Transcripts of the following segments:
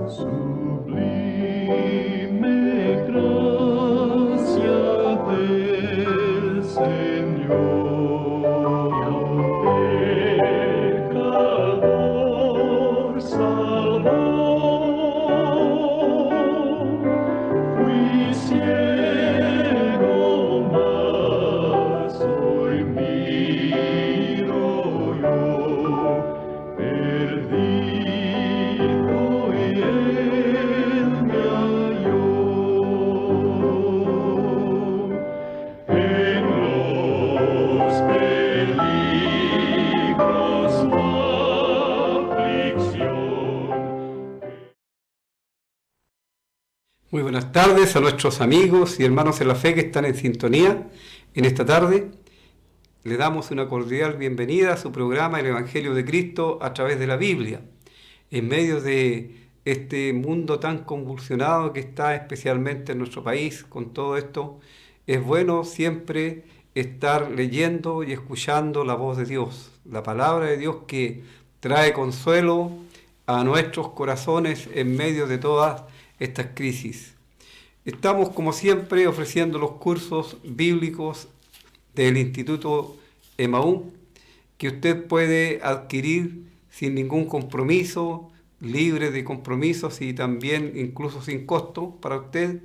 Sublime gracia del Señor, pecador salvó. Fui ciego, mas hoy miro yo, perdido y él me halló. En los peligros o aflicción. Muy buenas tardes a nuestros amigos y hermanos en la fe que están en sintonía en esta tarde. Le damos una cordial bienvenida a su programa El Evangelio de Cristo a través de la Biblia. En medio de este mundo tan convulsionado que está especialmente en nuestro país con todo esto, es bueno siempre estar leyendo y escuchando la voz de Dios, la palabra de Dios que trae consuelo a nuestros corazones en medio de todas estas crisis. Estamos, como siempre, ofreciendo los cursos bíblicos del Instituto Emaú, que usted puede adquirir sin ningún compromiso, libre de compromisos y también incluso sin costo para usted,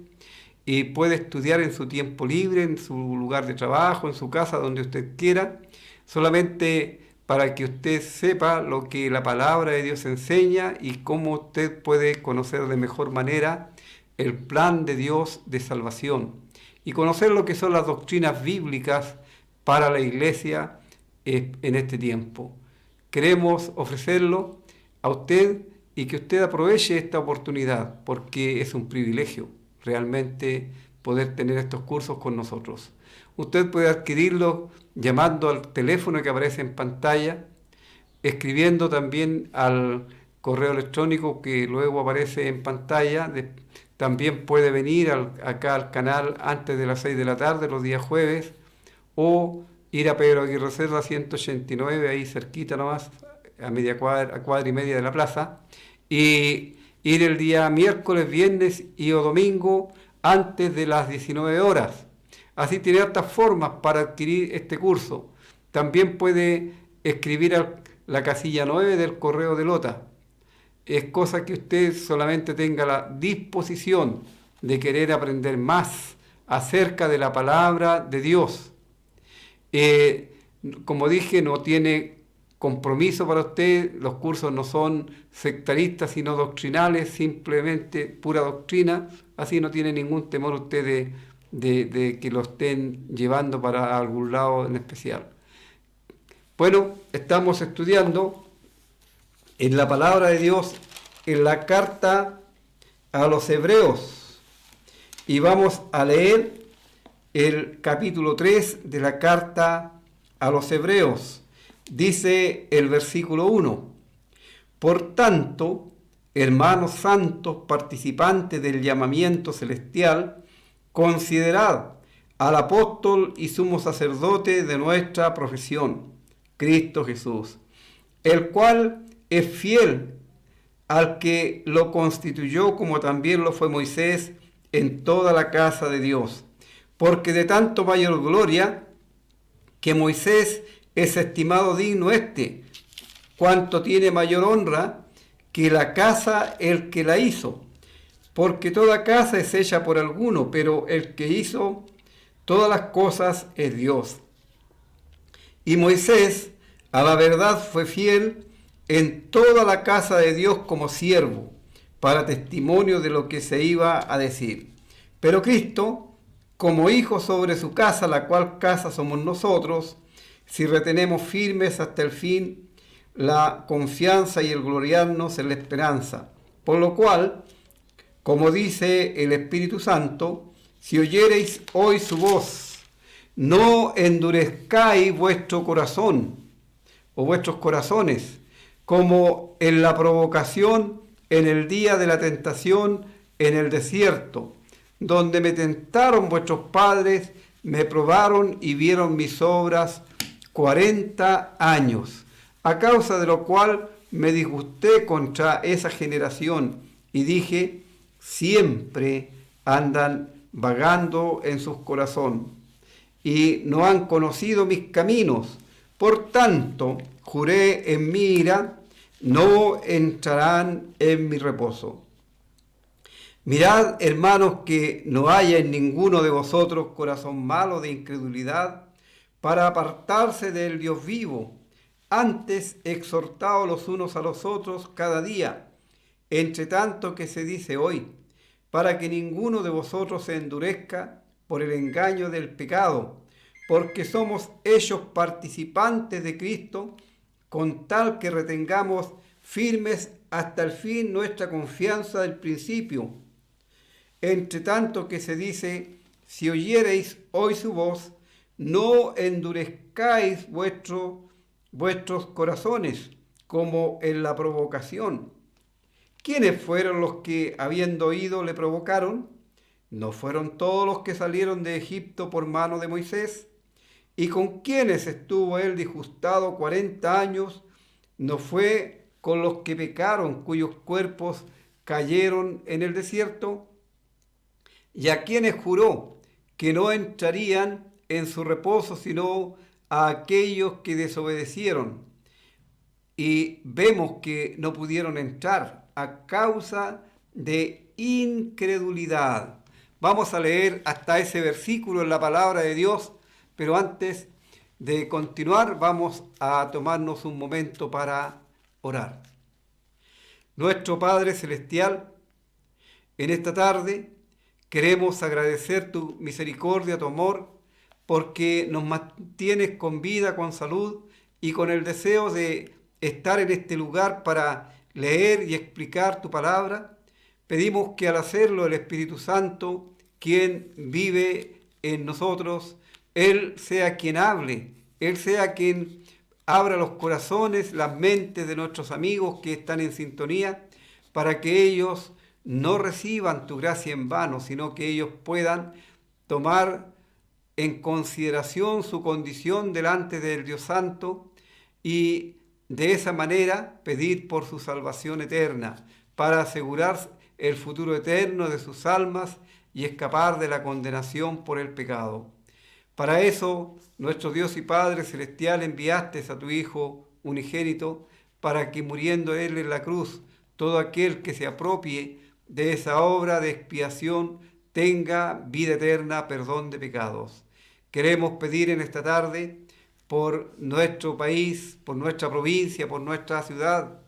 y puede estudiar en su tiempo libre, en su lugar de trabajo, en su casa, donde usted quiera, solamente para que usted sepa lo que la palabra de Dios enseña y cómo usted puede conocer de mejor manera el plan de Dios de salvación y conocer lo que son las doctrinas bíblicas para la iglesia en este tiempo. Queremos ofrecerlo a usted y que usted aproveche esta oportunidad porque es un privilegio realmente poder tener estos cursos con nosotros. Usted puede adquirirlo llamando al teléfono que aparece en pantalla, escribiendo también al correo electrónico que luego aparece en pantalla. También puede venir acá al canal antes de las 6 de la tarde, los días jueves, o ir a Pedro Aguirre Cerda 189, ahí cerquita nomás, a cuadra y media de la plaza, y ir el día miércoles, viernes y o domingo antes de las 19 horas. Así tiene hartas formas para adquirir este curso. También puede escribir a la casilla 9 del correo de Lota. Es cosa que usted solamente tenga la disposición de querer aprender más acerca de la palabra de Dios. Como dije, no tiene compromiso para usted, los cursos no son sectaristas sino doctrinales, simplemente pura doctrina, así no tiene ningún temor usted de que lo estén llevando para algún lado en especial. Bueno, estamos estudiando en la palabra de Dios, en la carta a los Hebreos, y vamos a leer el capítulo 3 de la carta a los Hebreos. Dice el versículo 1: Por tanto, hermanos santos, participantes del llamamiento celestial, considerad al apóstol y sumo sacerdote de nuestra profesión, Cristo Jesús, el cual es fiel al que lo constituyó, como también lo fue Moisés en toda la casa de Dios, porque de tanto mayor gloria que Moisés es estimado digno cuanto tiene mayor honra que la casa el que la hizo, porque toda casa es hecha por alguno, pero el que hizo todas las cosas es Dios. Y Moisés a la verdad fue fiel en toda la casa de Dios como siervo, para testimonio de lo que se iba a decir. Pero Cristo, como hijo sobre su casa, la cual casa somos nosotros, si retenemos firmes hasta el fin la confianza y el gloriarnos en la esperanza. Por lo cual, como dice el Espíritu Santo, si oyereis hoy su voz, no endurezcáis vuestro corazón o vuestros corazones, como en la provocación en el día de la tentación en el desierto, donde me tentaron vuestros padres, me probaron y vieron mis obras 40 años, a causa de lo cual me disgusté contra esa generación y dije, siempre andan vagando en sus corazones y no han conocido mis caminos. Por tanto, juré en mi ira, no entrarán en mi reposo. Mirad, hermanos, que no haya en ninguno de vosotros corazón malo de incredulidad para apartarse del Dios vivo. Antes, exhortaos los unos a los otros cada día, entre tanto que se dice hoy, para que ninguno de vosotros se endurezca por el engaño del pecado, porque somos hechos participantes de Cristo, con tal que retengamos firmes hasta el fin nuestra confianza del principio. Entre tanto que se dice, si oyereis hoy su voz, no endurezcáis vuestros corazones, como en la provocación. ¿Quiénes fueron los que, habiendo oído, le provocaron? ¿No fueron todos los que salieron de Egipto por mano de Moisés? ¿Y con quiénes estuvo él disgustado 40 años? ¿No fue con los que pecaron, cuyos cuerpos cayeron en el desierto? ¿Y a quienes juró que no entrarían en su reposo, sino a aquellos que desobedecieron? Y vemos que no pudieron entrar a causa de incredulidad. Vamos a leer hasta ese versículo en la palabra de Dios, pero antes de continuar vamos a tomarnos un momento para orar. Nuestro Padre Celestial, en esta tarde queremos agradecer tu misericordia, tu amor, porque nos mantienes con vida, con salud y con el deseo de estar en este lugar para leer y explicar tu palabra. Pedimos que al hacerlo el Espíritu Santo, quien vive en nosotros, Él sea quien hable, Él sea quien abra los corazones, las mentes de nuestros amigos que están en sintonía, para que ellos no reciban tu gracia en vano, sino que ellos puedan tomar en consideración su condición delante del Dios Santo y de esa manera pedir por su salvación eterna, para asegurar el futuro eterno de sus almas y escapar de la condenación por el pecado. Para eso, nuestro Dios y Padre Celestial, enviaste a tu Hijo unigénito, para que muriendo Él en la cruz, todo aquel que se apropie de esa obra de expiación tenga vida eterna, perdón de pecados. Queremos pedir en esta tarde por nuestro país, por nuestra provincia, por nuestra ciudad,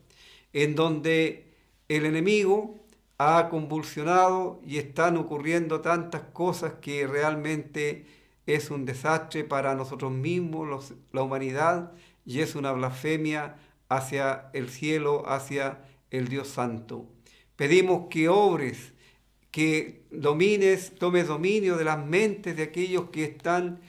en donde el enemigo ha convulsionado y están ocurriendo tantas cosas que realmente es un desastre para nosotros mismos, la humanidad, y es una blasfemia hacia el cielo, hacia el Dios Santo. Pedimos que obres, que tomes dominio de las mentes de aquellos que están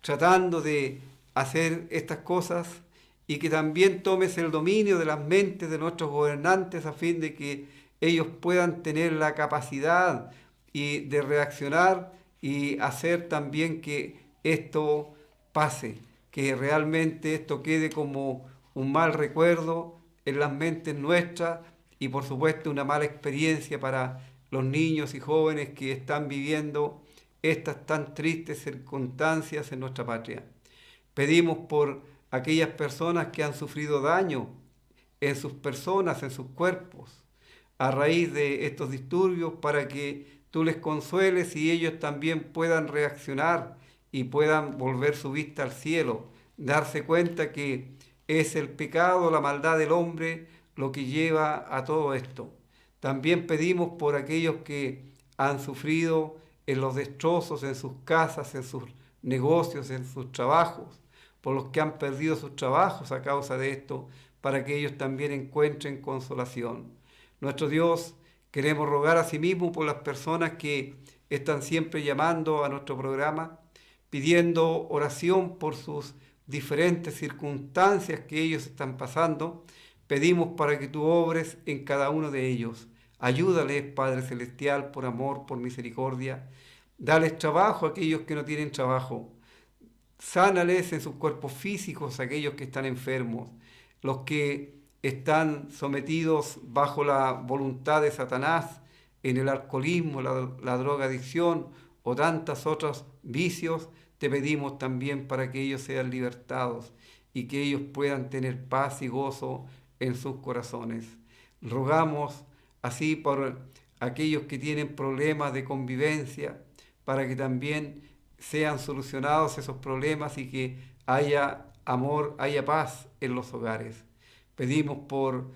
tratando de hacer estas cosas, y que también tomes el dominio de las mentes de nuestros gobernantes a fin de que ellos puedan tener la capacidad y de reaccionar y hacer también que esto pase, que realmente esto quede como un mal recuerdo en las mentes nuestras y por supuesto una mala experiencia para los niños y jóvenes que están viviendo estas tan tristes circunstancias en nuestra patria. Pedimos por aquellas personas que han sufrido daño en sus personas, en sus cuerpos, a raíz de estos disturbios, para que tú les consueles y ellos también puedan reaccionar y puedan volver su vista al cielo, darse cuenta que es el pecado, la maldad del hombre lo que lleva a todo esto. También pedimos por aquellos que han sufrido en los destrozos en sus casas, en sus negocios, en sus trabajos, por los que han perdido sus trabajos a causa de esto, para que ellos también encuentren consolación. Nuestro Dios, queremos rogar a sí mismo por las personas que están siempre llamando a nuestro programa, pidiendo oración por sus diferentes circunstancias que ellos están pasando. Pedimos para que tú obres en cada uno de ellos. Ayúdales, Padre Celestial, por amor, por misericordia. Dales trabajo a aquellos que no tienen trabajo. Sánales en sus cuerpos físicos a aquellos que están enfermos. Los que están sometidos bajo la voluntad de Satanás en el alcoholismo, la drogadicción o tantos otros vicios, te pedimos también para que ellos sean libertados y que ellos puedan tener paz y gozo en sus corazones. Rogamos así por aquellos que tienen problemas de convivencia, para que también sean solucionados esos problemas y que haya amor, haya paz en los hogares. Pedimos por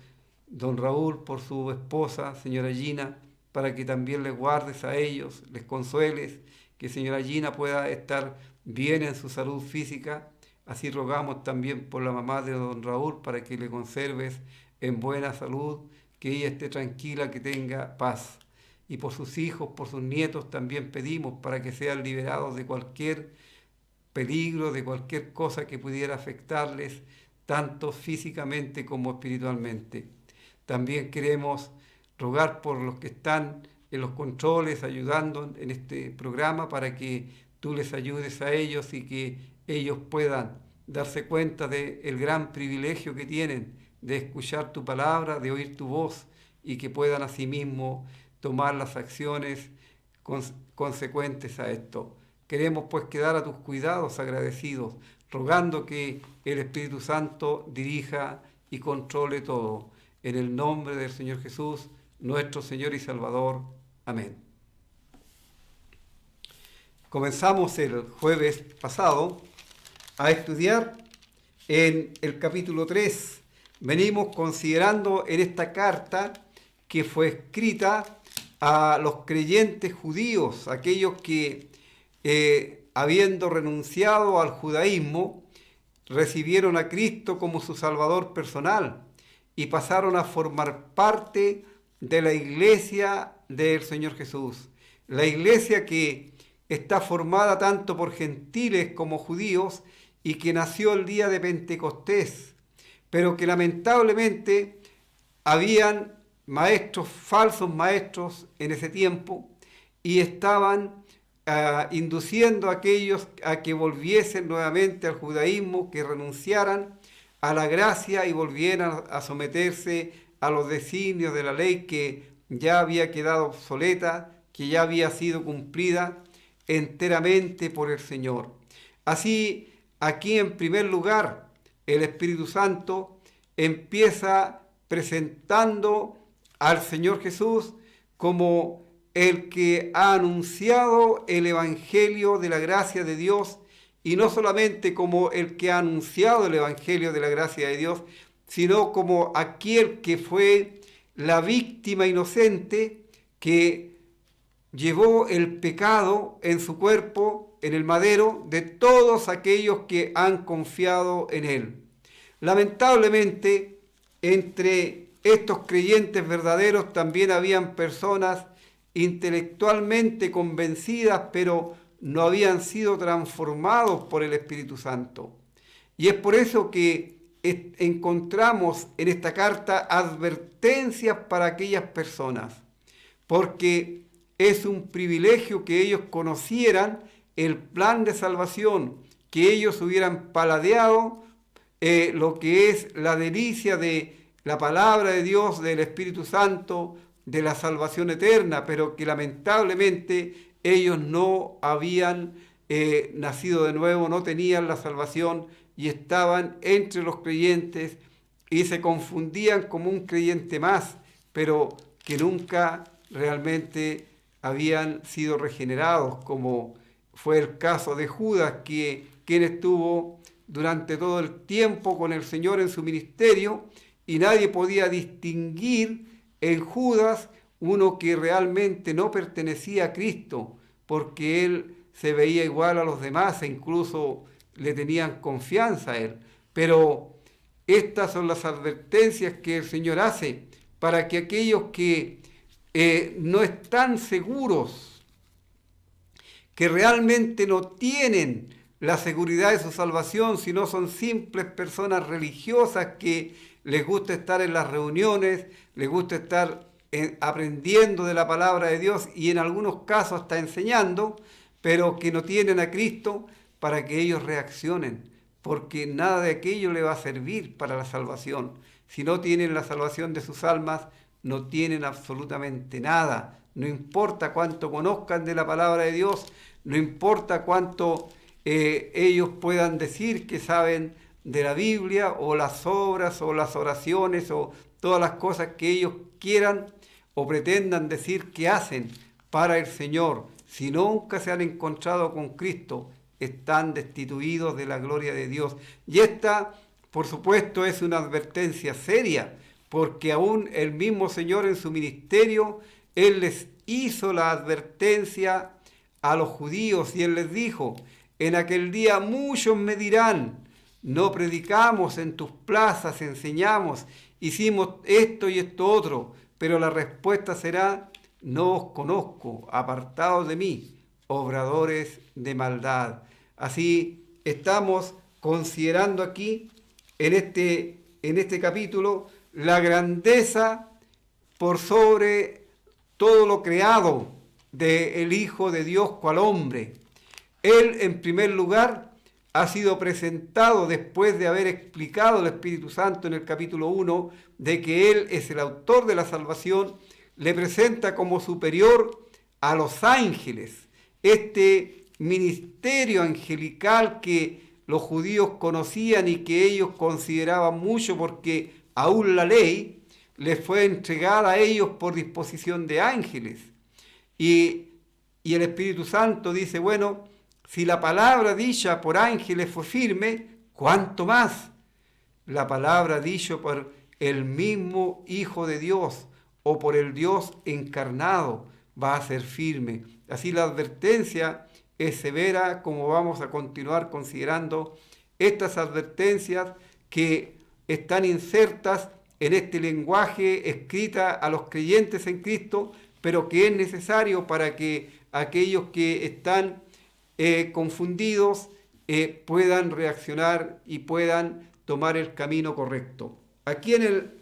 don Raúl, por su esposa, señora Gina, para que también les guardes a ellos, les consueles, que señora Gina pueda estar bien en su salud física. Así rogamos también por la mamá de don Raúl, para que le conserves en buena salud, que ella esté tranquila, que tenga paz. Y por sus hijos, por sus nietos también pedimos para que sean liberados de cualquier peligro, de cualquier cosa que pudiera afectarles, tanto físicamente como espiritualmente. También queremos rogar por los que están en los controles, ayudando en este programa, para que tú les ayudes a ellos y que ellos puedan darse cuenta del gran privilegio que tienen de escuchar tu palabra, de oír tu voz, y que puedan asimismo tomar las acciones consecuentes a esto. Queremos pues quedar a tus cuidados agradecidos, rogando que el Espíritu Santo dirija y controle todo. En el nombre del Señor Jesús, nuestro Señor y Salvador. Amén. Comenzamos el jueves pasado a estudiar en el capítulo 3. Venimos considerando en esta carta que fue escrita a los creyentes judíos, aquellos que habiendo renunciado al judaísmo, recibieron a Cristo como su Salvador personal y pasaron a formar parte de la iglesia del Señor Jesús. La iglesia que está formada tanto por gentiles como judíos y que nació el día de Pentecostés, pero que lamentablemente habían maestros, falsos maestros en ese tiempo, y estaban induciendo a aquellos a que volviesen nuevamente al judaísmo, que renunciaran a la gracia y volvieran a someterse a los designios de la ley que ya había quedado obsoleta, que ya había sido cumplida enteramente por el Señor. Así, aquí en primer lugar, el Espíritu Santo empieza presentando al Señor Jesús como el que ha anunciado el Evangelio de la gracia de Dios, y no solamente como el que ha anunciado el Evangelio de la gracia de Dios, sino como aquel que fue la víctima inocente que llevó el pecado en su cuerpo, en el madero, de todos aquellos que han confiado en él. Lamentablemente, entre estos creyentes verdaderos también habían personas intelectualmente convencidas, pero no habían sido transformados por el Espíritu Santo. Y es por eso que encontramos en esta carta advertencias para aquellas personas, porque es un privilegio que ellos conocieran el plan de salvación, que ellos hubieran paladeado lo que es la delicia de la palabra de Dios, del Espíritu Santo, de la salvación eterna, pero que lamentablemente ellos no habían nacido de nuevo, no tenían la salvación y estaban entre los creyentes y se confundían como un creyente más, pero que nunca realmente habían sido regenerados, como fue el caso de Judas, quien estuvo durante todo el tiempo con el Señor en su ministerio, y nadie podía distinguir en Judas uno que realmente no pertenecía a Cristo, porque él se veía igual a los demás e incluso le tenían confianza a él. Pero estas son las advertencias que el Señor hace para que aquellos que no están seguros, que realmente no tienen la seguridad de su salvación, sino son simples personas religiosas que les gusta estar en las reuniones, les gusta estar aprendiendo de la palabra de Dios y en algunos casos hasta enseñando, pero que no tienen a Cristo, para que ellos reaccionen, porque nada de aquello le va a servir para la salvación. si no tienen la salvación de sus almas, no tienen absolutamente nada. No importa cuánto conozcan de la palabra de Dios, no importa cuánto ellos puedan decir que saben de la Biblia, o las obras, o las oraciones, o todas las cosas que ellos quieran o pretendan decir que hacen para el Señor. Si nunca se han encontrado con Cristo, están destituidos de la gloria de Dios. Y esta, por supuesto, es una advertencia seria, porque aún el mismo Señor en su ministerio, Él les hizo la advertencia a los judíos, y Él les dijo: en aquel día muchos me dirán, no predicamos en tus plazas, enseñamos, hicimos esto y esto otro, pero la respuesta será: no os conozco, apartados de mí, obradores de maldad. Así estamos considerando aquí, en este capítulo, la grandeza por sobre todo lo creado del Hijo de Dios cual hombre. Él, en primer lugar, ha sido presentado después de haber explicado el Espíritu Santo en el capítulo 1 de que Él es el autor de la salvación. Le presenta como superior a los ángeles, este ministerio angelical que los judíos conocían y que ellos consideraban mucho, porque aún la ley les fue entregada a ellos por disposición de ángeles. Y el Espíritu Santo dice: bueno, si la palabra dicha por ángeles fue firme, ¿cuánto más la palabra dicha por el mismo Hijo de Dios o por el Dios encarnado va a ser firme? Así la advertencia es severa, como vamos a continuar considerando estas advertencias que están insertas en este lenguaje escrita a los creyentes en Cristo, pero que es necesario para que aquellos que están confundidos puedan reaccionar y puedan tomar el camino correcto. Aquí en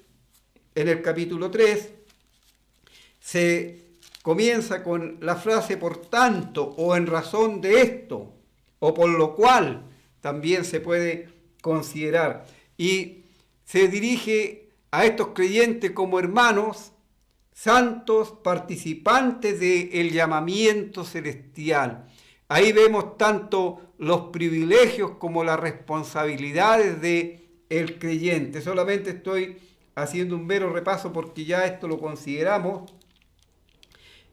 el capítulo 3 se comienza con la frase por tanto, o en razón de esto, o por lo cual, también se puede considerar. Y se dirige a estos creyentes como hermanos santos, participantes del llamamiento celestial. Ahí vemos tanto los privilegios como las responsabilidades del creyente. Solamente estoy haciendo un mero repaso porque ya esto lo consideramos.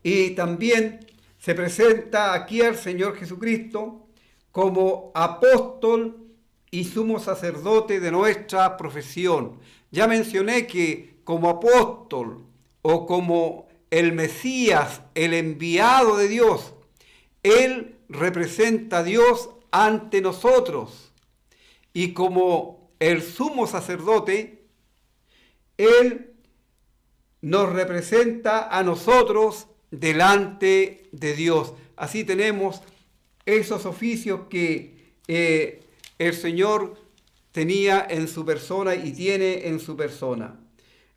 Y también se presenta aquí al Señor Jesucristo como apóstol y sumo sacerdote de nuestra profesión. Ya mencioné que como apóstol o como el Mesías, el enviado de Dios, Él representa a Dios ante nosotros. Y como el sumo sacerdote, Él nos representa a nosotros delante de Dios. Así tenemos esos oficios que el Señor tenía en su persona y tiene en su persona.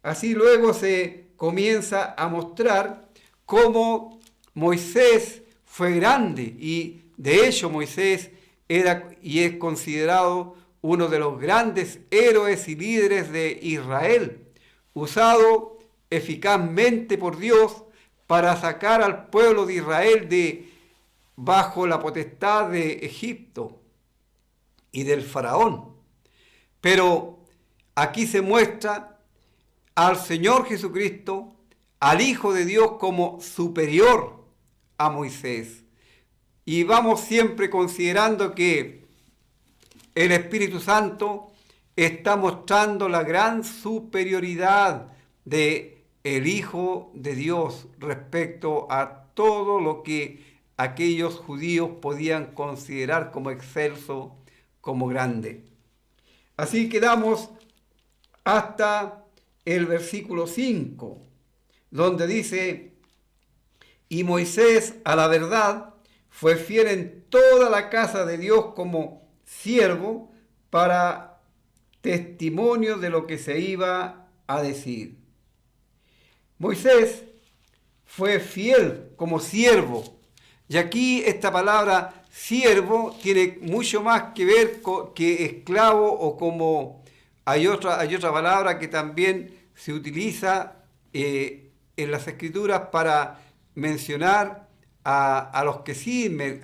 Así luego se comienza a mostrar cómo Moisés fue grande, y de hecho Moisés era y es considerado uno de los grandes héroes y líderes de Israel, usado eficazmente por Dios para sacar al pueblo de Israel de bajo la potestad de Egipto y del faraón. Pero aquí se muestra al Señor Jesucristo, al Hijo de Dios, como superior a Moisés. Y vamos siempre considerando que el Espíritu Santo está mostrando la gran superioridad de el Hijo de Dios respecto a todo lo que aquellos judíos podían considerar como excelso, como grande. Así quedamos hasta el versículo 5, donde dice: y Moisés, a la verdad, fue fiel en toda la casa de Dios como siervo para testimonio de lo que se iba a decir. Moisés fue fiel como siervo. Y aquí esta palabra siervo tiene mucho más que ver que esclavo o como hay otra palabra que también se utiliza en las Escrituras para mencionar a los que sirven,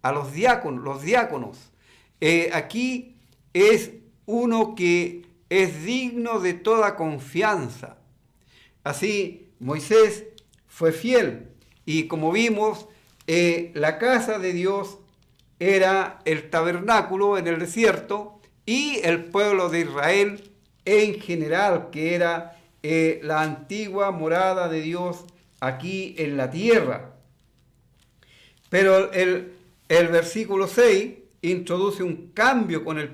a los diáconos. Aquí es uno que es digno de toda confianza. Así, Moisés fue fiel y como vimos, la casa de Dios era el tabernáculo en el desierto y el pueblo de Israel en general, que era la antigua morada de Dios aquí en la tierra. Pero el versículo 6 introduce un cambio con el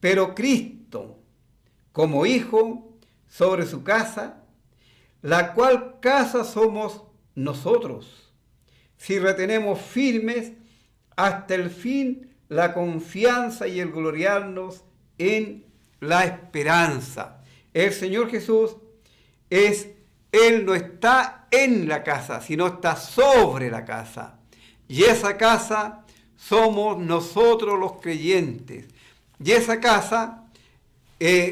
pero Cristo como hijo sobre su casa, la cual casa somos nosotros, si retenemos firmes hasta el fin la confianza y el gloriarnos en la esperanza. El Señor Jesús Él no está en la casa, sino está sobre la casa. Y esa casa somos nosotros los creyentes. Y esa casa,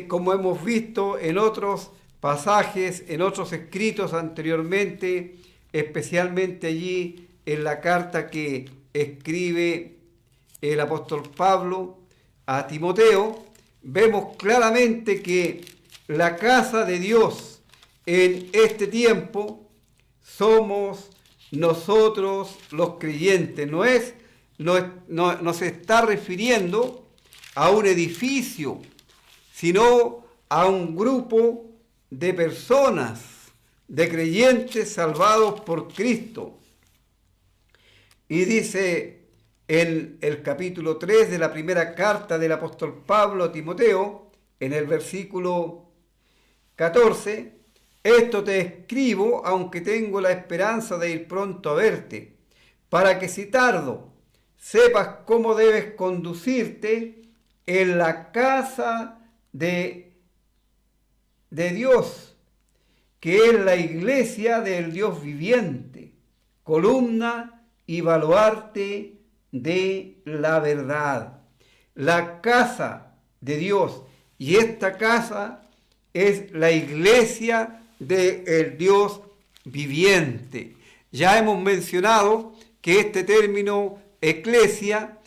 como hemos visto en otros pasajes, en otros escritos anteriormente, especialmente allí en la carta que escribe el apóstol Pablo a Timoteo, vemos claramente que la casa de Dios en este tiempo somos nosotros los creyentes. No se está refiriendo a un edificio, sino a un grupo de personas, de creyentes salvados por Cristo. Y dice en el capítulo 3 de la primera carta del apóstol Pablo a Timoteo, en el versículo 14, esto te escribo, aunque tengo la esperanza de ir pronto a verte, para que si tardo, sepas cómo debes conducirte en la casa de Dios, que es la iglesia del Dios viviente, columna y baluarte de la verdad. La casa de Dios, y esta casa es la iglesia del Dios viviente. Ya hemos mencionado que este término eclesia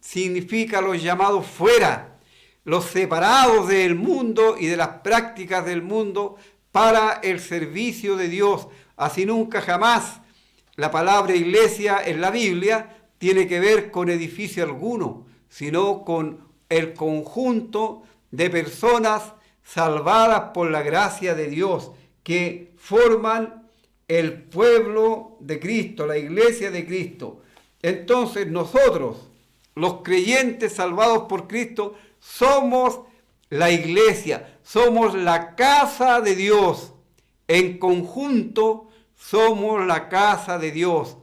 significa los llamados fuera, los separados del mundo y de las prácticas del mundo para el servicio de Dios. Así nunca jamás la palabra iglesia en la Biblia tiene que ver con edificio alguno, sino con el conjunto de personas salvadas por la gracia de Dios, que forman el pueblo de Cristo, la iglesia de Cristo. Entonces nosotros, los creyentes salvados por Cristo, somos la iglesia, somos la casa de Dios. En conjunto somos la casa de Dios.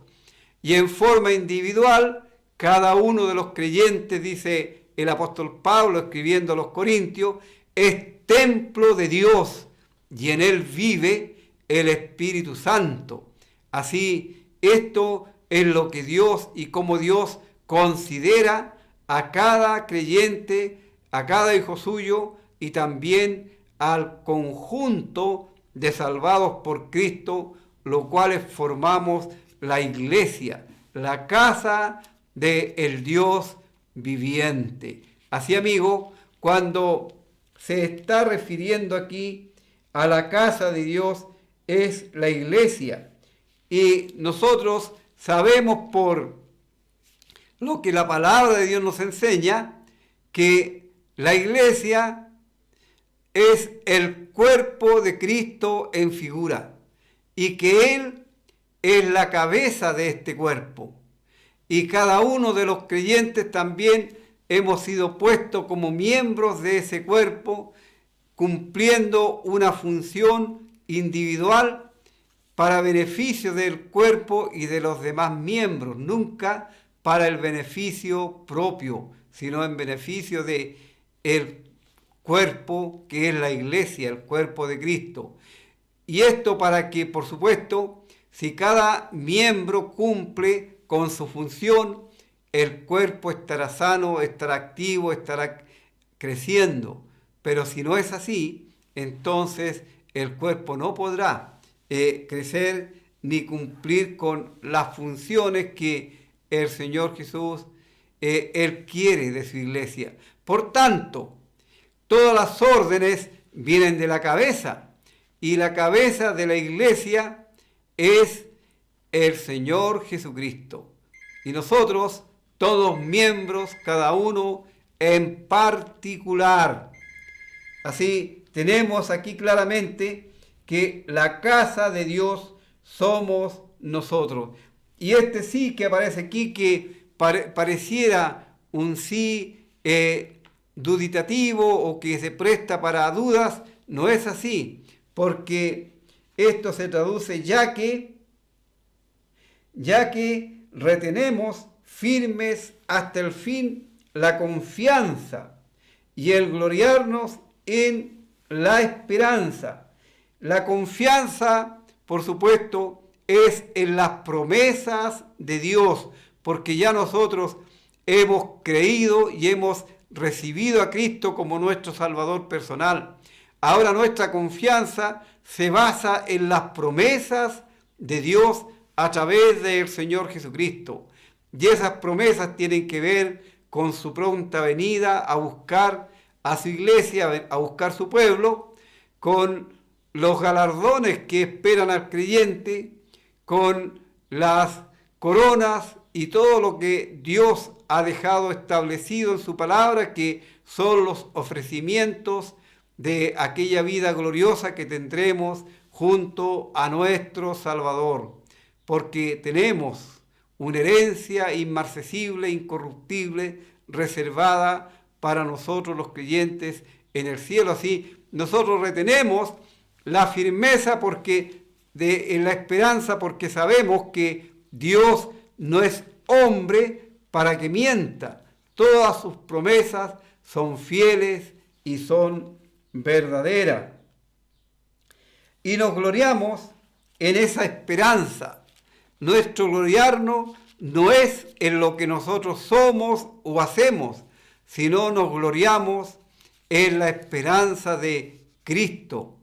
Y en forma individual, cada uno de los creyentes, dice el apóstol Pablo escribiendo a los Corintios, es templo de Dios y en él vive el Espíritu Santo. Así, esto es lo que Dios y cómo Dios considera a cada creyente, a cada hijo suyo y también al conjunto de salvados por Cristo, los cuales formamos la iglesia, la casa del Dios viviente. Así, amigo, cuando se está refiriendo aquí a la casa de Dios, es la iglesia. Y nosotros sabemos por lo que la palabra de Dios nos enseña, que la iglesia es el cuerpo de Cristo en figura y que Él es la cabeza de este cuerpo. Y cada uno de los creyentes también hemos sido puestos como miembros de ese cuerpo, cumpliendo una función individual para beneficio del cuerpo y de los demás miembros, nunca para el beneficio propio, sino en beneficio de el cuerpo que es la iglesia, el cuerpo de Cristo. Y esto para que, por supuesto, si cada miembro cumple con su función, el cuerpo estará sano, estará activo, estará creciendo. Pero si no es así, entonces el cuerpo no podrá crecer ni cumplir con las funciones que el Señor Jesús, Él quiere de su iglesia. Por tanto, todas las órdenes vienen de la cabeza, y la cabeza de la iglesia es el Señor Jesucristo. Y nosotros, todos miembros, cada uno en particular. Así tenemos aquí claramente que la casa de Dios somos nosotros. Y este sí que aparece aquí, que pareciera un sí duditativo o que se presta para dudas, no es así, porque esto se traduce ya que retenemos firmes hasta el fin la confianza y el gloriarnos en la esperanza. La confianza, por supuesto, es en las promesas de Dios, porque ya nosotros hemos creído y hemos recibido a Cristo como nuestro Salvador personal. Ahora nuestra confianza se basa en las promesas de Dios a través del Señor Jesucristo. Y esas promesas tienen que ver con su pronta venida a buscar a su iglesia, a buscar su pueblo, con los galardones que esperan al creyente, con las coronas y todo lo que Dios ha dejado establecido en su palabra, que son los ofrecimientos de aquella vida gloriosa que tendremos junto a nuestro Salvador, porque tenemos una herencia inmarcesible, incorruptible, reservada para nosotros los creyentes en el cielo. Así nosotros retenemos la firmeza en la esperanza, porque sabemos que Dios no es hombre para que mienta. Todas sus promesas son fieles y son verdaderas. Y nos gloriamos en esa esperanza. Nuestro gloriarnos no es en lo que nosotros somos o hacemos, sino nos gloriamos en la esperanza de Cristo,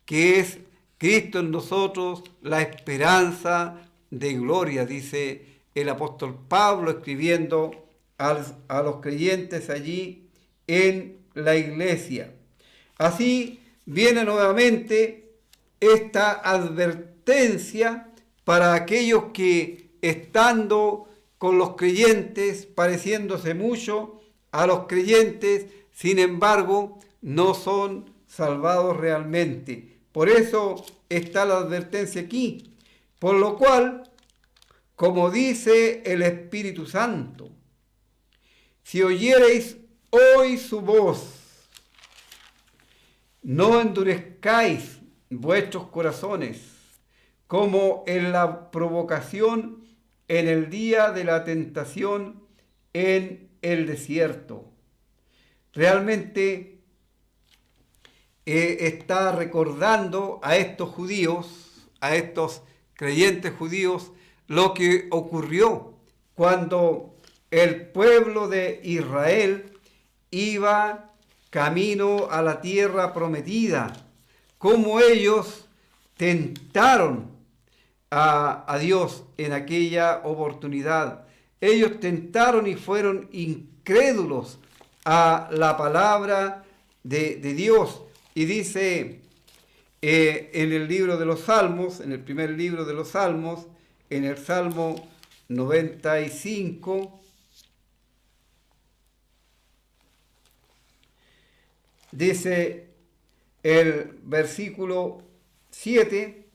que es Cristo en nosotros, la esperanza de gloria, dice el apóstol Pablo escribiendo a los creyentes allí en la iglesia. Así viene nuevamente esta advertencia para aquellos que, estando con los creyentes, pareciéndose mucho a los creyentes, sin embargo, no son salvados realmente. Por eso está la advertencia aquí. Por lo cual, como dice el Espíritu Santo, si oyereis hoy su voz, no endurezcáis vuestros corazones, como en la provocación en el día de la tentación en el desierto. Realmente está recordando a estos judíos, a estos creyentes judíos, lo que ocurrió cuando el pueblo de Israel iba camino a la tierra prometida, cómo ellos tentaron a Dios en aquella oportunidad. Ellos tentaron y fueron incrédulos a la palabra de Dios. Y dice en el libro de los Salmos, en el primer libro de los Salmos, en el Salmo 95, dice el versículo 7,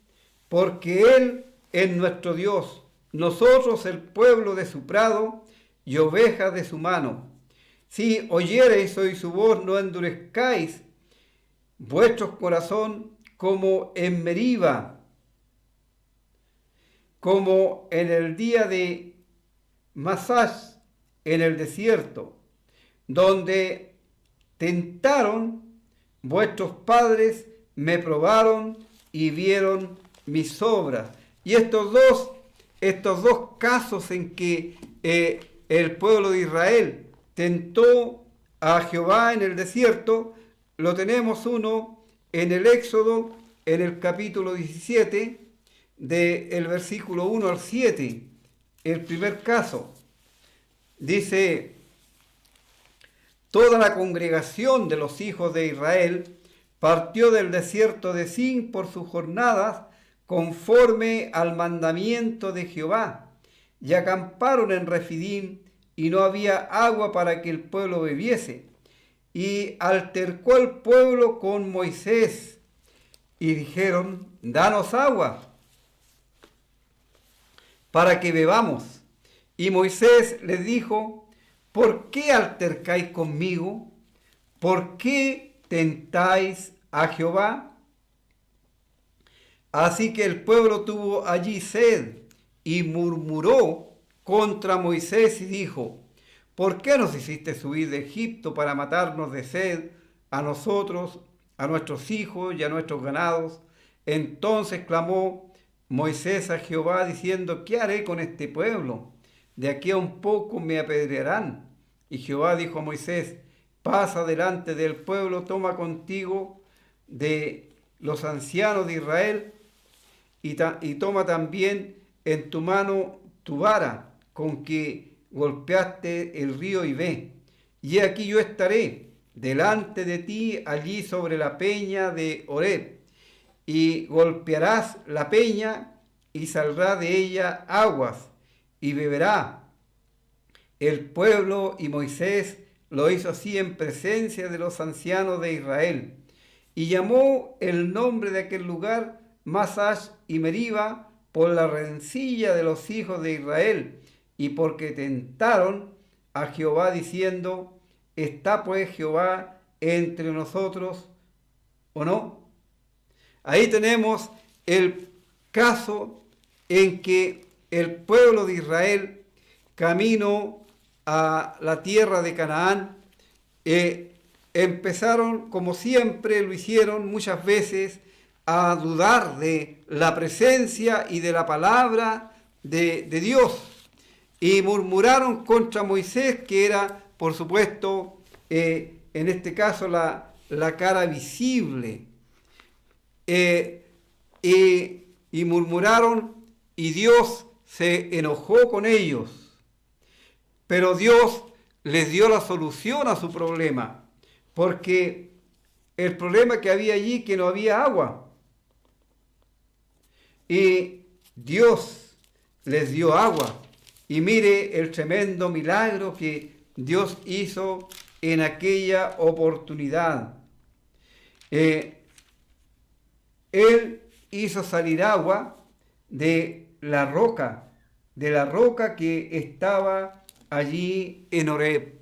porque Él es nuestro Dios, nosotros el pueblo de su prado y ovejas de su mano. Si oyereis hoy su voz, no endurezcáis vuestro corazón como en Meriba, como en el día de Masás, en el desierto, donde tentaron vuestros padres, me probaron y vieron mis obras. Y estos dos casos en que el pueblo de Israel tentó a Jehová en el desierto, lo tenemos uno en el Éxodo, en el capítulo 17, del versículo 1 al 7, el primer caso. Dice: toda la congregación de los hijos de Israel partió del desierto de Sin por sus jornadas, conforme al mandamiento de Jehová, y acamparon en Refidim, y no había agua para que el pueblo bebiese. Y altercó el pueblo con Moisés, y dijeron: danos agua para que bebamos. Y Moisés les dijo: ¿por qué altercáis conmigo? ¿Por qué tentáis a Jehová? Así que el pueblo tuvo allí sed y murmuró contra Moisés y dijo: ¿por qué nos hiciste subir de Egipto para matarnos de sed a nosotros, a nuestros hijos y a nuestros ganados? Entonces clamó Moisés a Jehová diciendo: ¿qué haré con este pueblo? De aquí a un poco me apedrearán. Y Jehová dijo a Moisés: pasa delante del pueblo, toma contigo de los ancianos de Israel y toma también en tu mano tu vara con que golpeaste el río y ve. Y aquí yo estaré delante de ti allí sobre la peña de Horeb, y golpearás la peña y saldrá de ella aguas y beberá el pueblo. Y Moisés lo hizo así en presencia de los ancianos de Israel. Y llamó el nombre de aquel lugar Masash y Meriba por la rencilla de los hijos de Israel, y porque tentaron a Jehová diciendo: ¿está pues Jehová entre nosotros o no? Ahí tenemos el caso en que el pueblo de Israel, camino a la tierra de Canaán, empezaron, como siempre lo hicieron muchas veces, a dudar de la presencia y de la palabra de Dios, y murmuraron contra Moisés, que era, por supuesto, en este caso la cara visible, y murmuraron, y Dios se enojó con ellos. Pero Dios les dio la solución a su problema, porque el problema que había allí, que no había agua, y Dios les dio agua. Y mire el tremendo milagro que Dios hizo en aquella oportunidad. Él hizo salir agua de la roca que estaba allí en Horeb.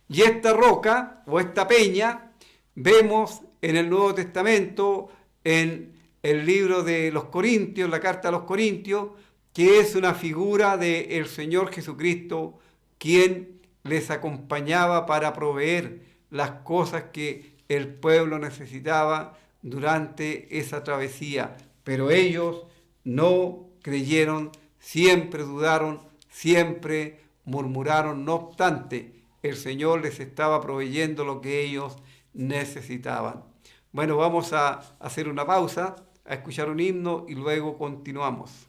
Y esta roca, o esta peña, vemos en el Nuevo Testamento, en el libro de los Corintios, la carta a los Corintios, que es una figura del Señor Jesucristo, quien les acompañaba para proveer las cosas que el pueblo necesitaba durante esa travesía. Pero ellos no creyeron, siempre dudaron, siempre murmuraron. No obstante, el Señor les estaba proveyendo lo que ellos necesitaban. Bueno, vamos a hacer una pausa, a escuchar un himno y luego continuamos.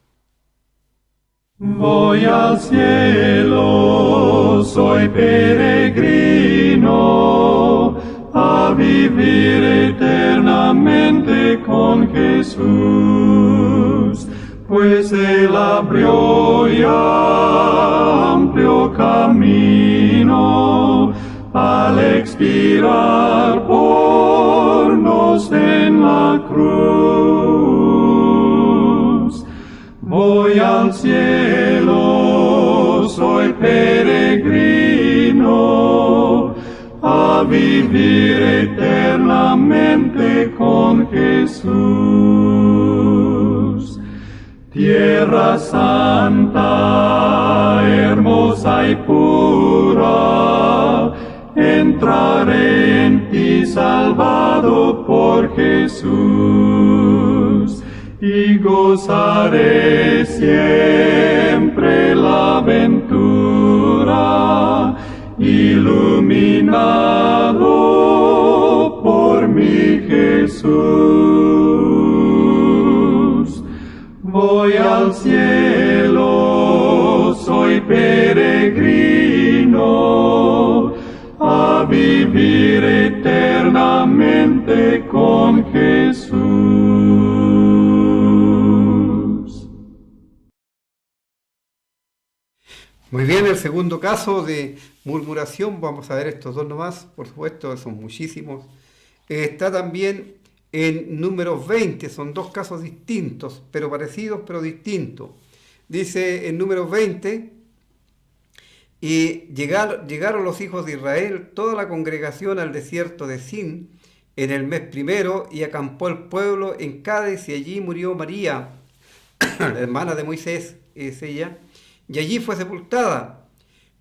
Voy al cielo, soy peregrino, a vivir eternamente con Jesús, pues Él abrió ya amplio camino al expirar por nos en la cruz. Voy al cielo, soy peregrino, a vivir eternamente con Jesús. Tierra santa, hermosa y pura, entraré en ti salvado por Jesús, y gozaré siempre la ventura iluminado por mi Jesús. Voy al cielo, soy peregrino, a vivir eternamente con Jesús. Muy bien, el segundo caso de murmuración, vamos a ver estos dos nomás, por supuesto, son muchísimos. Está también en Números 20, son dos casos distintos, pero parecidos, pero distintos. Dice en Números 20, y llegaron los hijos de Israel, toda la congregación al desierto de Sin, en el mes primero, y acampó el pueblo en Cádiz, y allí murió María, la hermana de Moisés, es ella, y allí fue sepultada,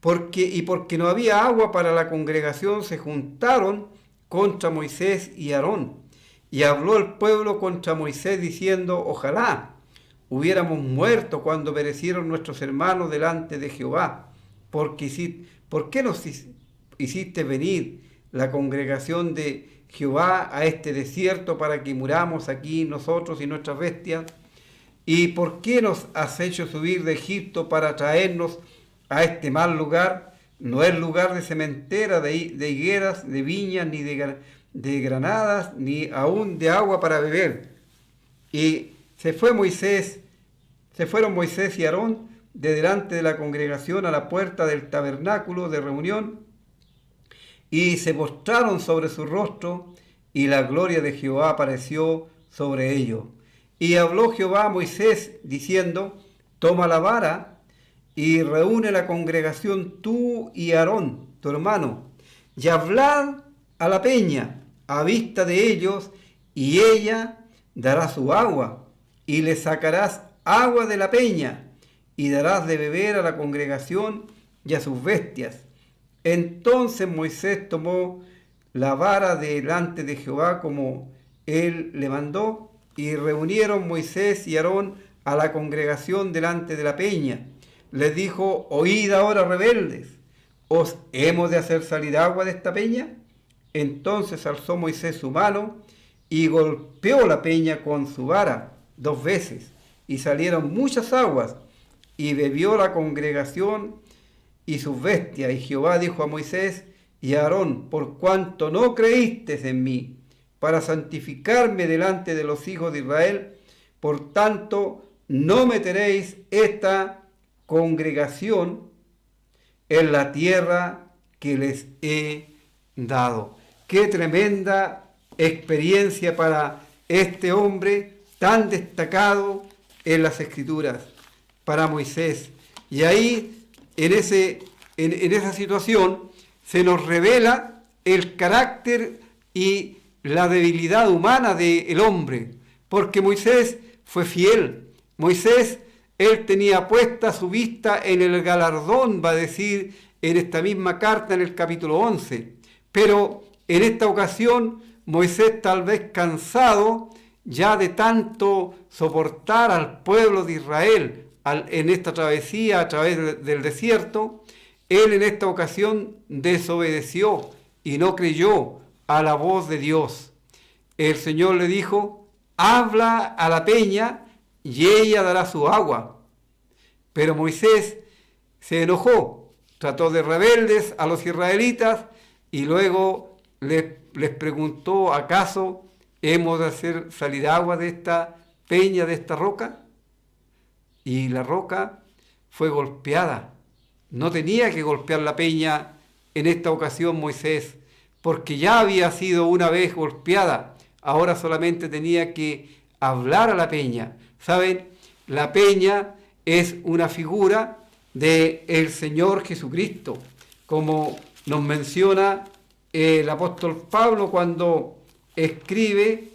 porque no había agua para la congregación, se juntaron contra Moisés y Aarón. Y habló el pueblo contra Moisés diciendo: ojalá hubiéramos muerto cuando perecieron nuestros hermanos delante de Jehová. ¿Por qué nos hiciste venir la congregación de Jehová a este desierto para que muramos aquí nosotros y nuestras bestias? ¿Y por qué nos has hecho subir de Egipto para traernos a este mal lugar? No es lugar de sementera, de higueras, de viñas, ni de granadas, ni aún de agua para beber. Y se fueron Moisés y Aarón de delante de la congregación a la puerta del tabernáculo de reunión, y se postraron sobre su rostro, y la gloria de Jehová apareció sobre ellos. Y habló Jehová a Moisés, diciendo: toma la vara, y reúne la congregación tú y Aarón, tu hermano, y hablad a la peña a vista de ellos, y ella dará su agua, y le sacarás agua de la peña, y darás de beber a la congregación y a sus bestias. Entonces Moisés tomó la vara delante de Jehová como él le mandó, y reunieron Moisés y Aarón a la congregación delante de la peña. Les dijo: oíd ahora, rebeldes, ¿os hemos de hacer salir agua de esta peña? Entonces alzó Moisés su mano y golpeó la peña con su vara 2 veces, y salieron muchas aguas, y bebió la congregación y sus bestias. Y Jehová dijo a Moisés y a Aarón: por cuanto no creísteis en mí, para santificarme delante de los hijos de Israel, por tanto no meteréis esta congregación en la tierra que les he dado. Qué tremenda experiencia para este hombre tan destacado en las Escrituras, para Moisés. Y ahí, en esa situación, se nos revela el carácter y la debilidad humana del hombre, porque Moisés fue fiel. Moisés, él tenía puesta su vista en el galardón, va a decir en esta misma carta en el capítulo 11. Pero en esta ocasión, Moisés, tal vez cansado ya de tanto soportar al pueblo de Israel en esta travesía a través del desierto, él en esta ocasión desobedeció y no creyó a la voz de Dios. El Señor le dijo: habla a la peña y ella dará su agua. Pero Moisés se enojó, trató de rebeldes a los israelitas, y luego les preguntó: ¿acaso hemos de hacer salir agua de esta peña, de esta roca? Y la roca fue golpeada. No tenía que golpear la peña en esta ocasión Moisés, porque ya había sido una vez golpeada. Ahora solamente tenía que hablar a la peña. ¿Saben? La peña es una figura del Señor Jesucristo, como nos menciona el apóstol Pablo cuando escribe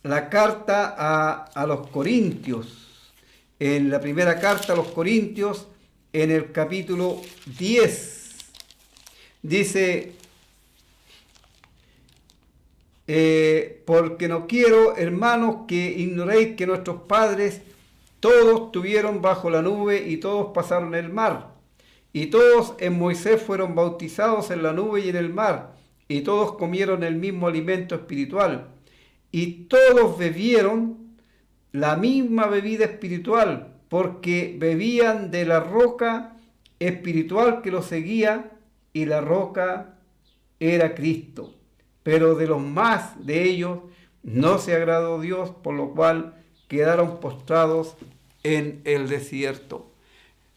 la carta a los Corintios. En la primera carta a los Corintios, en el capítulo 10, dice: porque no quiero, hermanos, que ignoréis que nuestros padres todos estuvieron bajo la nube y todos pasaron el mar, Y todos en Moisés fueron bautizados en la nube y en el mar, y todos comieron el mismo alimento espiritual, y todos bebieron la misma bebida espiritual, porque bebían de la roca espiritual que los seguía, y la roca era Cristo. Pero de los más de ellos no se agradó Dios, por lo cual quedaron postrados en el desierto.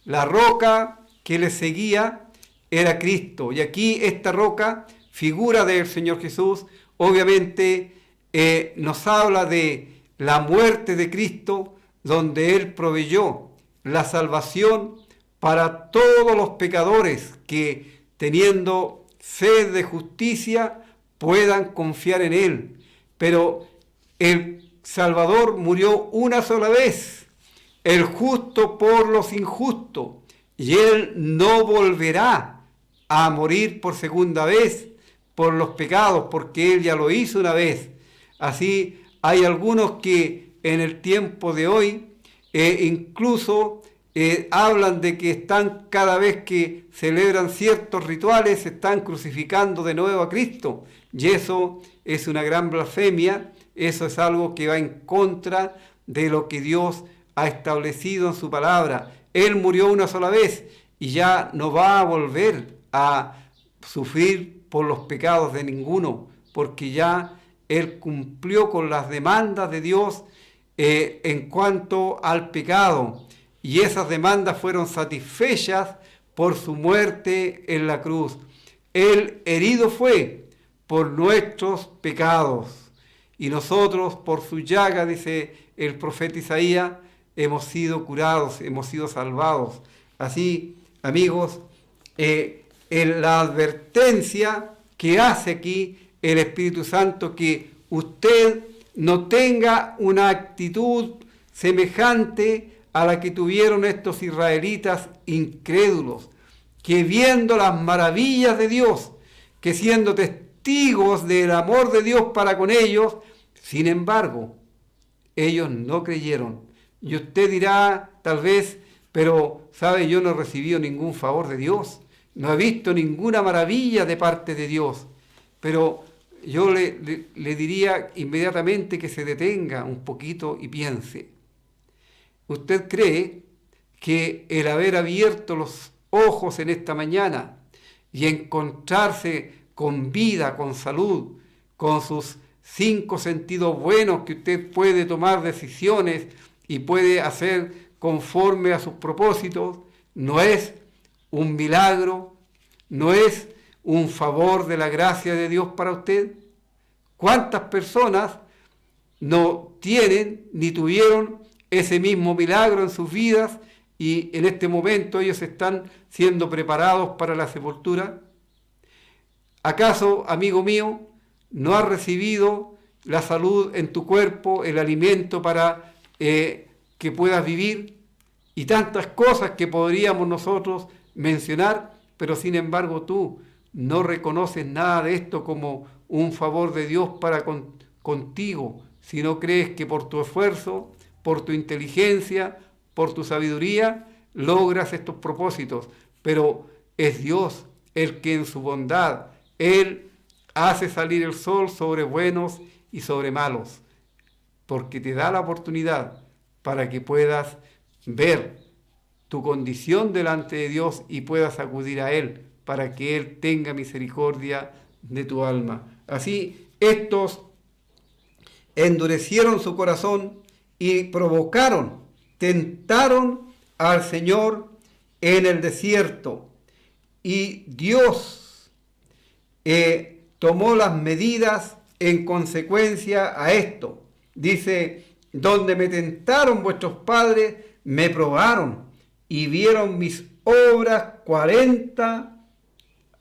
La roca que les seguía era Cristo, y aquí esta roca, figura del Señor Jesús, obviamente nos habla de la muerte de Cristo, donde Él proveyó la salvación para todos los pecadores que, teniendo sed de justicia, puedan confiar en Él. Pero el Salvador murió una sola vez, el justo por los injustos, y Él no volverá a morir por segunda vez por los pecados, porque Él ya lo hizo una vez. Así hay algunos que en el tiempo de hoy incluso hablan de que están, cada vez que celebran ciertos rituales, están crucificando de nuevo a Cristo, y eso es una gran blasfemia. Eso es algo que va en contra de lo que Dios ha establecido en su palabra. Él murió una sola vez y ya no va a volver a sufrir por los pecados de ninguno, porque ya Él cumplió con las demandas de Dios en cuanto al pecado, y esas demandas fueron satisfechas por su muerte en la cruz. Él herido fue por nuestros pecados, y nosotros por su llaga, dice el profeta Isaías, hemos sido curados, hemos sido salvados. Así, amigos, la advertencia que hace aquí el Espíritu Santo, que usted no tenga una actitud semejante a la que tuvieron estos israelitas incrédulos, que viendo las maravillas de Dios, que siendo testigos del amor de Dios para con ellos, sin embargo, ellos no creyeron. Y usted dirá, tal vez, pero, ¿sabe? Yo no he recibido ningún favor de Dios, no he visto ninguna maravilla de parte de Dios. Pero yo le diría inmediatamente que se detenga un poquito y piense. ¿Usted cree que el haber abierto los ojos en esta mañana y encontrarse con vida, con salud, con sus 5 sentidos buenos, que usted puede tomar decisiones y puede hacer conforme a sus propósitos, no es un milagro, no es un favor de la gracia de Dios para usted? ¿Cuántas personas no tienen ni tuvieron ese mismo milagro en sus vidas y en este momento ellos están siendo preparados para la sepultura? ¿Acaso, amigo mío, no has recibido la salud en tu cuerpo, el alimento para que puedas vivir? Y tantas cosas que podríamos nosotros mencionar, pero sin embargo tú no reconoces nada de esto como un favor de Dios para contigo, si no crees que por tu esfuerzo, por tu inteligencia, por tu sabiduría, logras estos propósitos. Pero es Dios el que en su bondad, Él hace salir el sol sobre buenos y sobre malos, porque te da la oportunidad para que puedas ver tu condición delante de Dios y puedas acudir a Él, para que Él tenga misericordia de tu alma. Así, estos endurecieron su corazón y provocaron, tentaron al Señor en el desierto. Y Dios tomó las medidas en consecuencia a esto. Dice, donde me tentaron vuestros padres, me probaron y vieron mis obras 40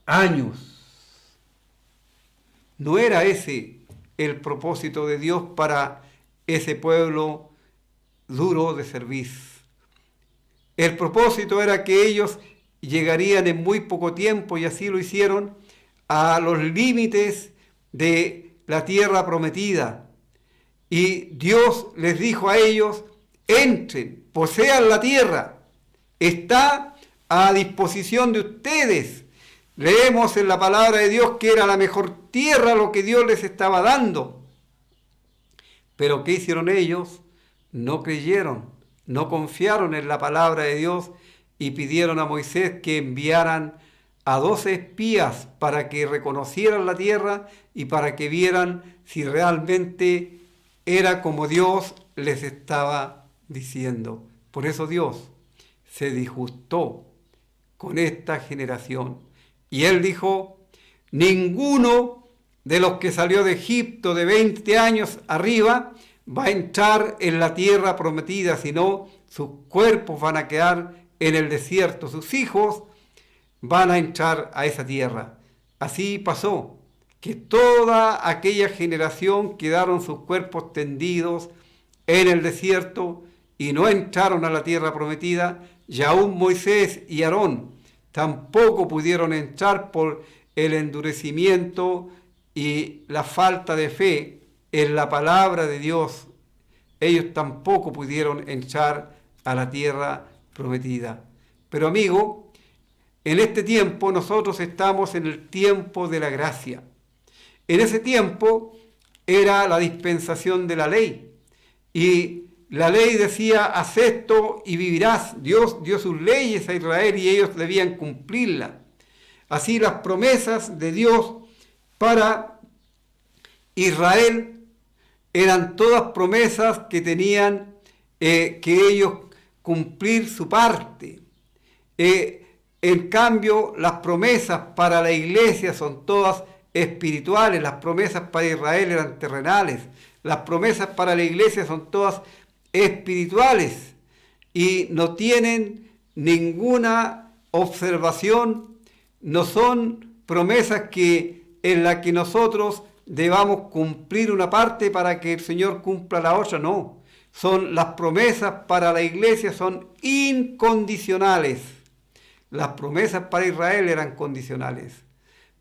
años. ¿No era ese el propósito de Dios para ese pueblo duro de cerviz? El propósito era que ellos llegarían en muy poco tiempo, y así lo hicieron, a los límites de la tierra prometida. Y Dios les dijo a ellos, entren, posean la tierra, está a disposición de ustedes. Leemos en la palabra de Dios que era la mejor tierra lo que Dios les estaba dando. Pero ¿qué hicieron ellos? No creyeron, no confiaron en la palabra de Dios y pidieron a Moisés que enviaran a 12 espías para que reconocieran la tierra y para que vieran si realmente era como Dios les estaba diciendo. Por eso Dios se disgustó con esta generación. Y él dijo, ninguno de los que salió de Egipto de 20 años arriba va a entrar en la tierra prometida, sino sus cuerpos van a quedar en el desierto, sus hijos van a entrar a esa tierra. Así pasó, que toda aquella generación quedaron sus cuerpos tendidos en el desierto y no entraron a la tierra prometida, y aún Moisés y Aarón tampoco pudieron entrar por el endurecimiento y la falta de fe en la palabra de Dios. Ellos tampoco pudieron entrar a la tierra prometida. Pero amigo, en este tiempo nosotros estamos en el tiempo de la gracia. En ese tiempo era la dispensación de la ley. Y la ley decía, haz esto y vivirás. Dios dio sus leyes a Israel y ellos debían cumplirlas. Así las promesas de Dios para Israel eran todas promesas que tenían que ellos cumplir su parte. En cambio, las promesas para la iglesia son todas espirituales. Las promesas para Israel eran terrenales. Las promesas para la iglesia son todas espirituales y no tienen ninguna observación, no son promesas en las que nosotros debamos cumplir una parte para que el Señor cumpla la otra, no. Las promesas para la iglesia son incondicionales. Las promesas para Israel eran condicionales,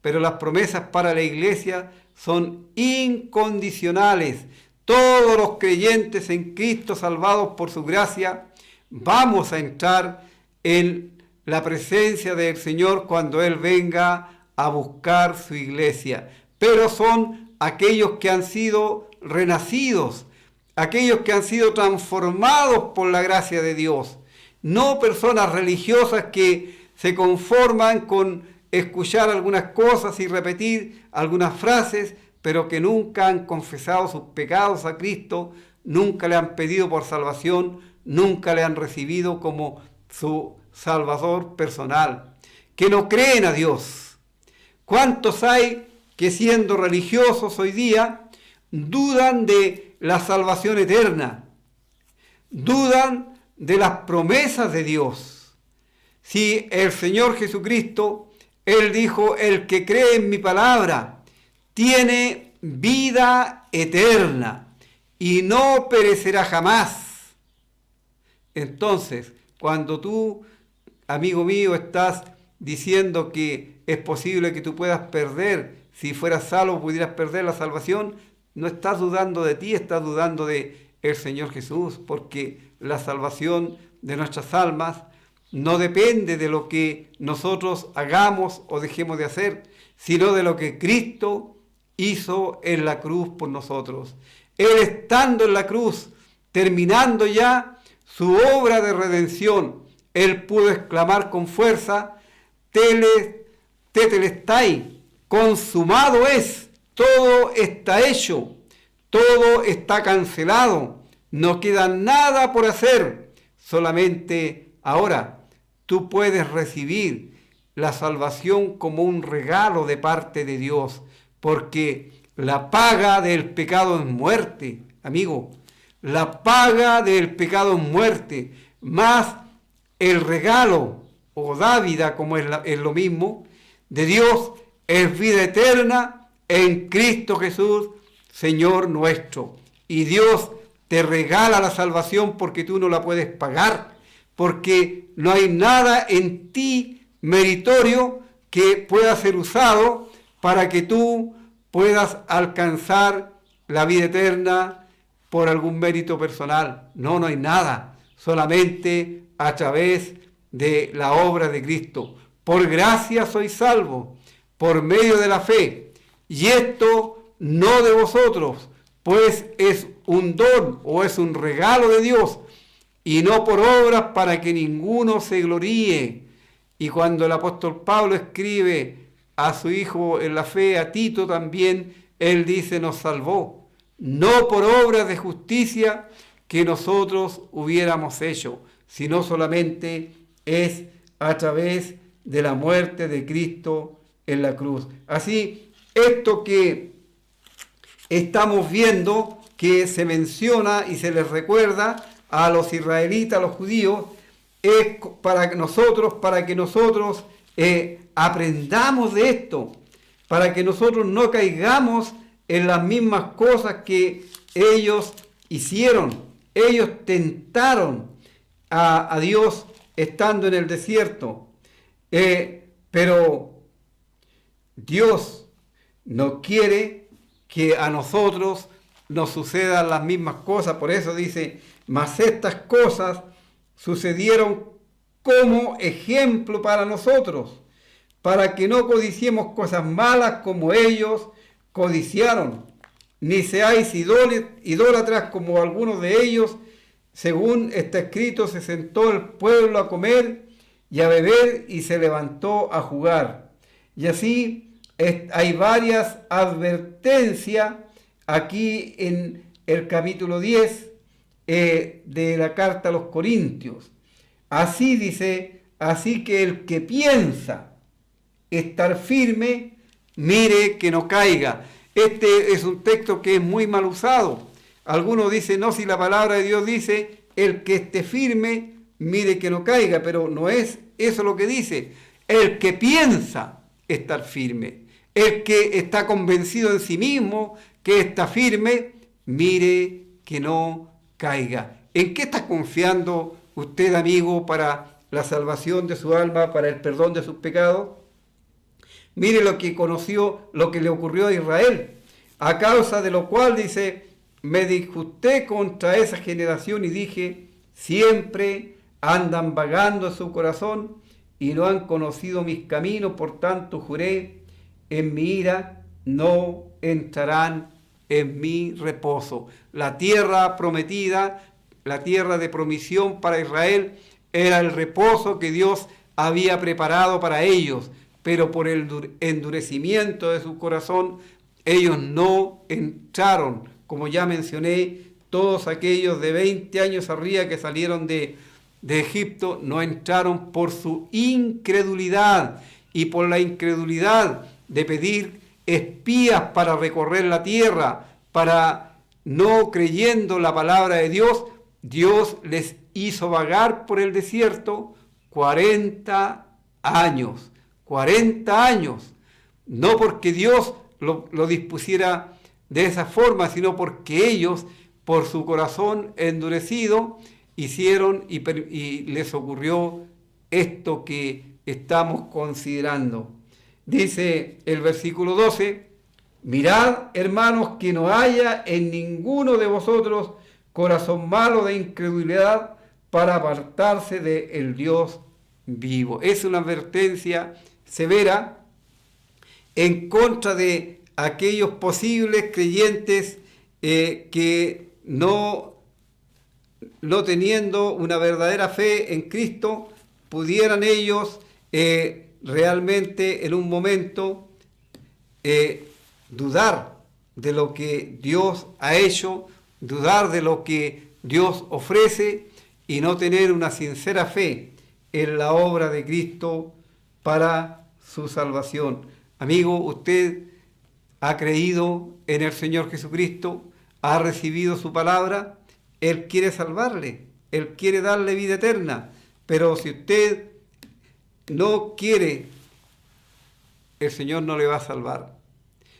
pero las promesas para la iglesia son incondicionales. Todos los creyentes en Cristo, salvados por su gracia, vamos a entrar en la presencia del Señor cuando Él venga a buscar su iglesia. Pero son aquellos que han sido renacidos, aquellos que han sido transformados por la gracia de Dios. No personas religiosas que se conforman con escuchar algunas cosas y repetir algunas frases, pero que nunca han confesado sus pecados a Cristo, nunca le han pedido por salvación, nunca le han recibido como su Salvador personal, que no creen a Dios. ¿Cuántos hay que siendo religiosos hoy día dudan de la salvación eterna? Dudan de las promesas de Dios. Si el Señor Jesucristo, Él dijo, el que cree en mi palabra tiene vida eterna y no perecerá jamás. Entonces, cuando tú, amigo mío, estás diciendo que es posible que tú puedas perder, si fueras salvo pudieras perder la salvación, no estás dudando de ti, estás dudando de el Señor Jesús, porque la salvación de nuestras almas no depende de lo que nosotros hagamos o dejemos de hacer, sino de lo que Cristo hizo en la cruz por nosotros. Él estando en la cruz, terminando ya su obra de redención, Él pudo exclamar con fuerza, tetelestai, consumado es, todo está hecho, todo está cancelado, no queda nada por hacer, solamente ahora tú puedes recibir la salvación como un regalo de parte de Dios, porque la paga del pecado es muerte, amigo. La paga del pecado es muerte, más el regalo o dávida, como es lo mismo, de Dios es vida eterna en Cristo Jesús, Señor nuestro. Y Dios te regala la salvación porque tú no la puedes pagar, porque no hay nada en ti meritorio que pueda ser usado para que tú puedas alcanzar la vida eterna por algún mérito personal. No hay nada, solamente a través de la obra de Cristo. Por gracia sois salvos, por medio de la fe. Y esto no de vosotros, pues es un don o es un regalo de Dios, y no por obras para que ninguno se gloríe. Y cuando el apóstol Pablo escribe a su hijo en la fe, a Tito también, él dice, nos salvó, no por obras de justicia que nosotros hubiéramos hecho, sino solamente es a través de la muerte de Cristo en la cruz. Así, esto que estamos viendo, que se menciona y se les recuerda a los israelitas, a los judíos, es para que nosotros aprendamos de esto, para que nosotros no caigamos en las mismas cosas que ellos hicieron. Ellos tentaron a Dios estando en el desierto, pero Dios no quiere que a nosotros nos sucedan las mismas cosas. Por eso dice, mas estas cosas sucedieron como ejemplo para nosotros, para que no codiciemos cosas malas como ellos codiciaron, ni seáis idólatras como algunos de ellos. Según está escrito, se sentó el pueblo a comer y a beber y se levantó a jugar. Y así hay varias advertencias aquí en el capítulo 10 de la carta a los Corintios. Así dice, así que el que piensa estar firme, mire que no caiga. Este es un texto que es muy mal usado. Algunos dicen, no, si la palabra de Dios dice, el que esté firme, mire que no caiga, pero no es eso lo que dice. El que piensa estar firme, el que está convencido en sí mismo que está firme, mire que no caiga. ¿En qué está confiando usted, amigo, para la salvación de su alma, para el perdón de sus pecados? Mire lo que conoció, lo que le ocurrió a Israel, a causa de lo cual dice, me disgusté contra esa generación y dije, siempre andan vagando en su corazón y no han conocido mis caminos, por tanto juré, en mi ira no entrarán en mi reposo. La tierra prometida, la tierra de promisión para Israel, era el reposo que Dios había preparado para ellos, pero por el endurecimiento de su corazón, ellos no entraron. Como ya mencioné, todos aquellos de 20 años arriba que salieron de Egipto, no entraron por su incredulidad, y por la incredulidad de pedir espías para recorrer la tierra, para no creyendo la palabra de Dios, Dios les hizo vagar por el desierto 40 años. 40 años, no porque Dios lo dispusiera de esa forma, sino porque ellos, por su corazón endurecido, hicieron y les ocurrió esto que estamos considerando. Dice el versículo 12, mirad, hermanos, que no haya en ninguno de vosotros corazón malo de incredulidad para apartarse del Dios vivo. Es una advertencia severa en contra de aquellos posibles creyentes que no teniendo una verdadera fe en Cristo, pudieran ellos realmente en un momento dudar de lo que Dios ha hecho, dudar de lo que Dios ofrece y no tener una sincera fe en la obra de Cristo para su salvación. Amigo, usted ha creído en el Señor Jesucristo, ha recibido su palabra, Él quiere salvarle, Él quiere darle vida eterna, pero si usted no quiere, el Señor no le va a salvar.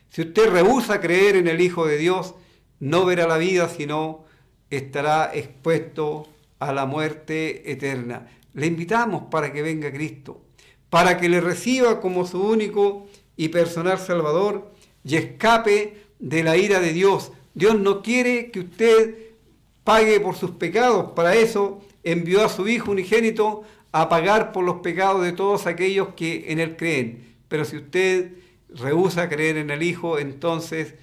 Si usted rehúsa creer en el Hijo de Dios, no verá la vida, sino estará expuesto a la muerte eterna. Le invitamos para que venga Cristo, para que le reciba como su único y personal Salvador y escape de la ira de Dios. Dios no quiere que usted pague por sus pecados. Para eso envió a su Hijo unigénito a pagar por los pecados de todos aquellos que en Él creen. Pero si usted rehúsa creer en el Hijo, entonces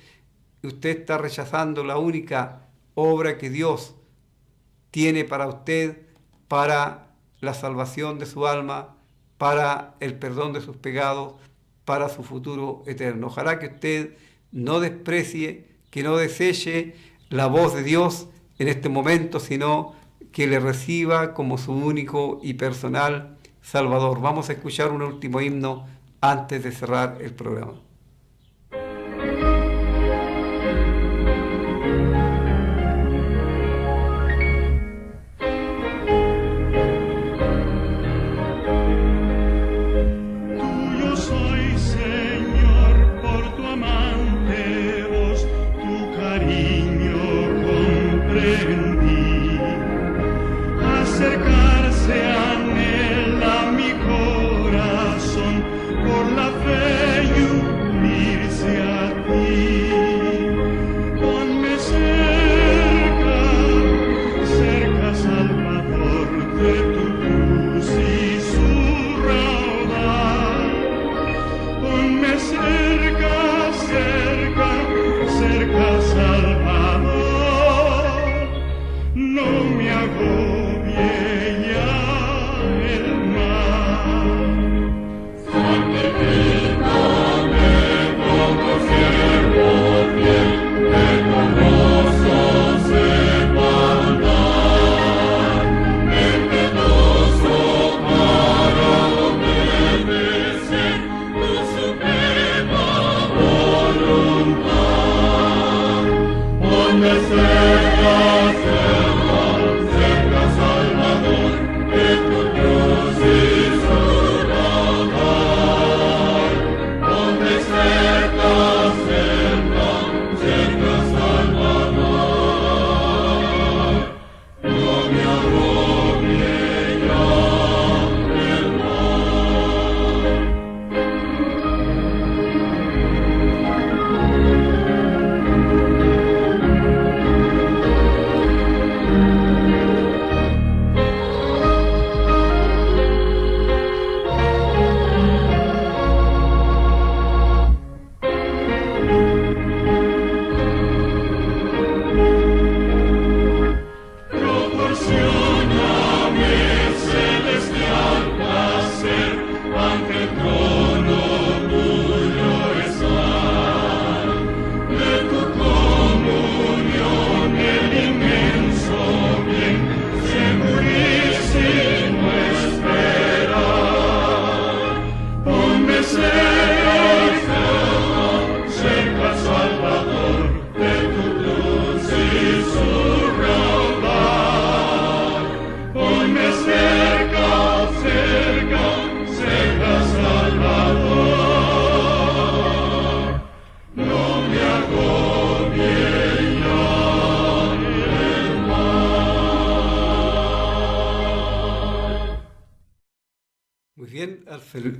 usted está rechazando la única obra que Dios tiene para usted, para la salvación de su alma, para el perdón de sus pecados, para su futuro eterno. Ojalá que usted no desprecie, que no deseche la voz de Dios en este momento, sino que le reciba como su único y personal Salvador. Vamos a escuchar un último himno antes de cerrar el programa.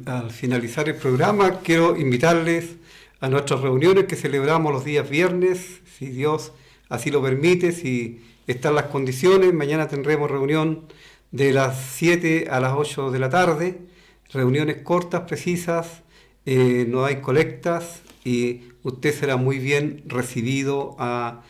Al finalizar el programa, quiero invitarles a nuestras reuniones que celebramos los días viernes, si Dios así lo permite, si están las condiciones. Mañana tendremos reunión de las 7 a las 8 de la tarde, reuniones cortas, precisas, no hay colectas y usted será muy bien recibido a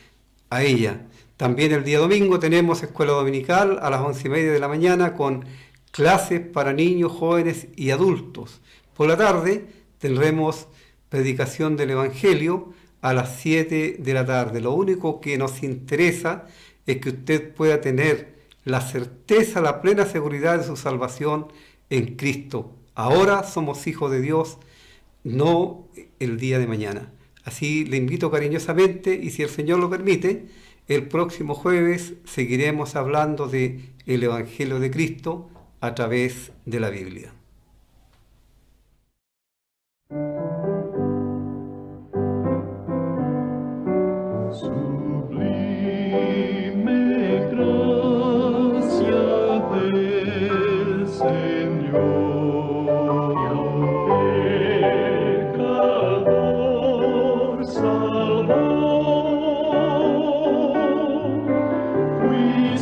ella. También el día domingo tenemos escuela dominical a las 11:30 de la mañana con clases para niños, jóvenes y adultos. Por la tarde tendremos predicación del Evangelio a las 7 de la tarde. Lo único que nos interesa es que usted pueda tener la certeza, la plena seguridad de su salvación en Cristo. Ahora somos hijos de Dios, no el día de mañana. Así le invito cariñosamente y si el Señor lo permite, el próximo jueves seguiremos hablando del Evangelio de Cristo a través de la Biblia. Sublime gracia del Señor.